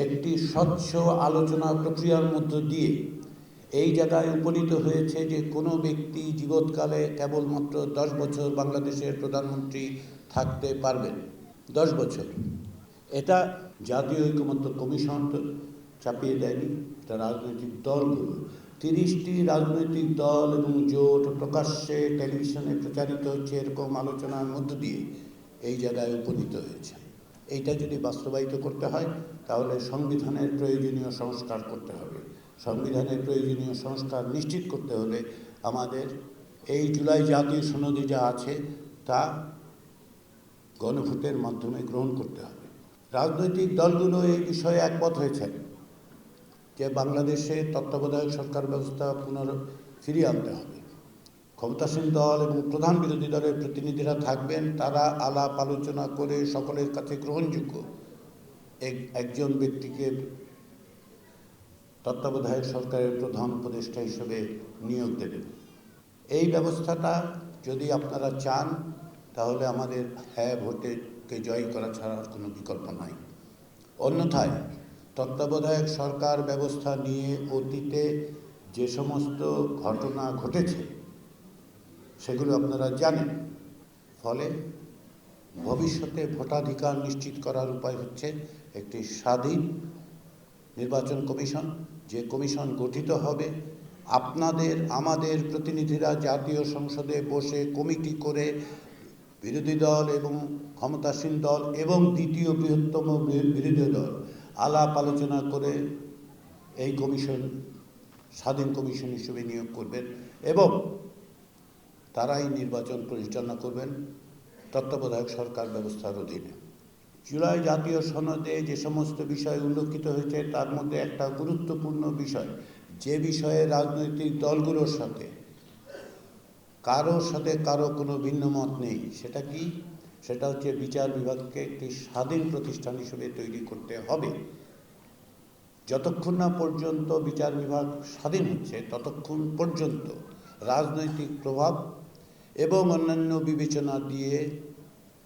একটি স্বচ্ছ আলোচনা প্রক্রিয়ার মধ্য দিয়ে এই জায়গায় উপনীত হয়েছে যে কোনো ব্যক্তি জীবৎকালে কেবলমাত্র 10 বছর বাংলাদেশের প্রধানমন্ত্রী থাকতে পারবেন। 10 বছর। এটা জাতীয় ঐকমত্য কমিশন চাপিয়ে দেয়নি, এটা রাজনৈতিক দলগুলো 30টি রাজনৈতিক দল এবং জোট প্রকাশ্যে টেলিভিশনে প্রচারিত হচ্ছে এরকম আলোচনার মধ্য দিয়ে এই জায়গায় উপনীত হয়েছে। এইটা যদি বাস্তবায়িত করতে হয় তাহলে সংবিধানের প্রয়োজনীয় সংস্কার করতে হবে। সংবিধানের প্রয়োজনীয় সংস্কার নিশ্চিত করতে হলে আমাদের এই জুলাই জাতীয় সনদে যা আছে তা গণভোটের মাধ্যমে গ্রহণ করতে হবে। রাজনৈতিক দলগুলো এই বিষয়ে একমত হয়েছেন যে বাংলাদেশে তত্ত্বাবধায়ক সরকার ব্যবস্থা ফিরিয়ে আনতে হবে। ক্ষমতাসীন দল এবং প্রধান বিরোধী দলের প্রতিনিধিরা থাকবেন, তারা আলাপ আলোচনা করে সকলের কাছে গ্রহণযোগ্য একজন ব্যক্তিকে তত্ত্বাবধায়ক সরকারের প্রধান উপদেষ্টা হিসেবে নিয়োগ দেবেন। এই ব্যবস্থাটা যদি আপনারা চান তাহলে আমাদের হ্যাঁ ভোটকে জয় করা ছাড়া আর কোনো বিকল্প নাই। অন্যথায় তত্ত্বাবধায়ক সরকার ব্যবস্থা নিয়ে অতীতে যে সমস্ত ঘটনা ঘটেছে সেগুলো আপনারা জানেন। ফলে ভবিষ্যতে ভোটাধিকার নিশ্চিত করার উপায় হচ্ছে একটি স্বাধীন নির্বাচন কমিশন, যে কমিশন গঠিত হবে আমাদের প্রতিনিধিরা জাতীয় সংসদে বসে কমিটি করে বিরোধী দল এবং ক্ষমতাসীন দল এবং দ্বিতীয় বৃহত্তম বিরোধী দল আলাপ আলোচনা করে এই কমিশন স্বাধীন কমিশন হিসেবে নিয়োগ করবেন এবং তারাই নির্বাচন পরিচালনা করবেন তত্ত্বাবধায়ক সরকার ব্যবস্থার অধীনে। জুলাই জাতীয় সনদে যে সমস্ত বিষয় উল্লেখিত হয়েছে তার মধ্যে একটা গুরুত্বপূর্ণ বিষয়, যে বিষয়ে রাজনৈতিক দলগুলোর সাথে কারো কোনো ভিন্ন মত নেই, সেটা কি? সেটা হচ্ছে বিচার বিভাগকে একটি স্বাধীন প্রতিষ্ঠান হিসেবে তৈরি করতে হবে। যতক্ষণ না পর্যন্ত বিচার বিভাগ স্বাধীন হচ্ছে ততক্ষণ পর্যন্ত রাজনৈতিক প্রভাব এবং অন্যান্য বিবেচনা দিয়ে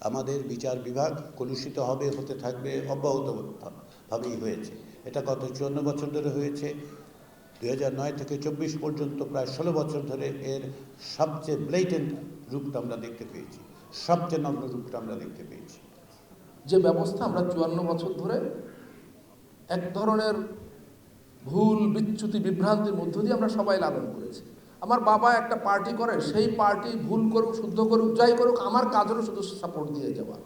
আমাদের বিচার বিভাগ কলুষিত হতে থাকবে, অব্যাহতভাবেই হয়েছে। এটা গত 54 বছর ধরে হয়েছে। 2009 থেকে 24 পর্যন্ত প্রায় 16 বছর ধরে এর সবচেয়ে ব্লেটেন্ট রূপটা আমরা দেখতে পেয়েছি, সবচেয়ে নগ্ন রূপটা আমরা দেখতে পেয়েছি। যে ব্যবস্থা আমরা 54 বছর ধরে এক ধরনের ভুল বিচ্যুতি বিভ্রান্তির মধ্য দিয়ে আমরা সবাই লালন করেছি। আমার বাবা একটা পার্টি করে, সেই পার্টি ভুল করুক শুদ্ধ করুক যাই করুক আমার কাজ হলো শুধু সাপোর্ট দিয়ে যাওয়া।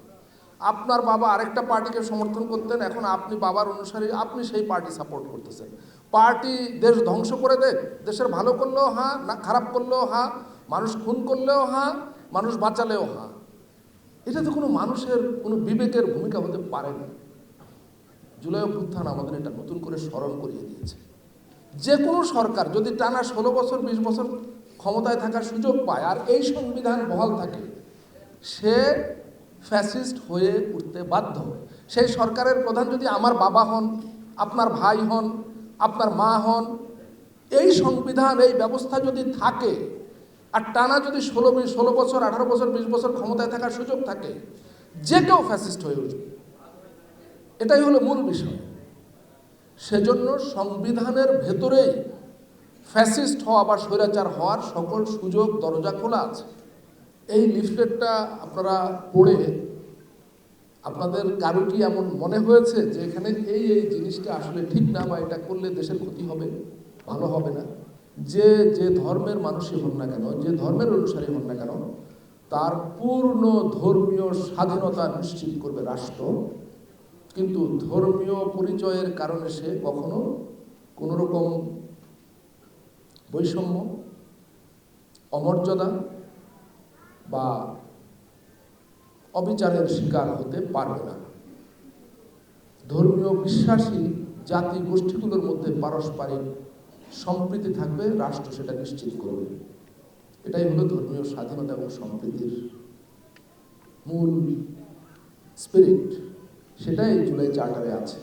আপনার বাবা আরেকটা পার্টিকে সমর্থন করতেন, এখন আপনি বাবার অনুসারী, আপনি সেই পার্টি সাপোর্ট করতেছেন। পার্টি দেশ ধ্বংস করে দেখ, দেশের ভালো করলেও হ্যাঁ, না খারাপ করলেও হ্যাঁ, মানুষ খুন করলেও হ্যাঁ, মানুষ বাঁচালেও হ্যাঁ। এটা তো কোনো মানুষের কোনো বিবেকের ভূমিকা হতে পারে না। জুলাই অভ্যুত্থান আমাদের এটা নতুন করে স্মরণ করিয়ে দিয়েছে। যে কোনো সরকার যদি টানা 16 বছর 20 বছর ক্ষমতায় থাকার সুযোগ পায় আর এই সংবিধান বহাল থাকে, সে ফ্যাসিস্ট হয়ে উঠতে বাধ্য। সেই সরকারের প্রধান যদি আমার বাবা হন, আপনার ভাই হন, আপনার মা হন, এই সংবিধান এই ব্যবস্থা যদি থাকে আর টানা যদি 16 বছর 18 বছর 20 বছর ক্ষমতায় থাকার সুযোগ থাকে, যে কেউ ফ্যাসিস্ট হয়ে উঠবে। এটাই হলো মূল বিষয়। সেজন্য সংবিধানের ভেতরেই ফ্যাসিস্ট হওয়া বা স্বৈরাচার হওয়ার সকল সুযোগ দরজা খোলা আছে। এই লিফলেটটা আপনারা পড়ে আপনাদের কারো কি এমন মনে হয়েছে যে এখানে এই জিনিসটা আসলে ঠিক না বা এটা করলে দেশের ক্ষতি হবে, ভালো হবে না? যে ধর্মের মানুষই হন না কেন, যে ধর্মের অনুসারী হন না কেন, তার পূর্ণ ধর্মীয় স্বাধীনতা নিশ্চিত করবে রাষ্ট্র। কিন্তু ধর্মীয় পরিচয়ের কারণে সে কখনো কোনো রকম বৈষম্য, অমর্যাদা বা অবিচারের শিকার হতে পারবে না। ধর্মীয় বিশ্বাসী জাতি গোষ্ঠীগুলোর মধ্যে পারস্পরিক সম্প্রীতি থাকবে, রাষ্ট্র সেটা নিশ্চিত করবে। এটাই হলো ধর্মীয় স্বাধীনতা এবং সম্প্রীতির মূল স্পিরিট। সেটাই জুলাই চার্টারে আছে।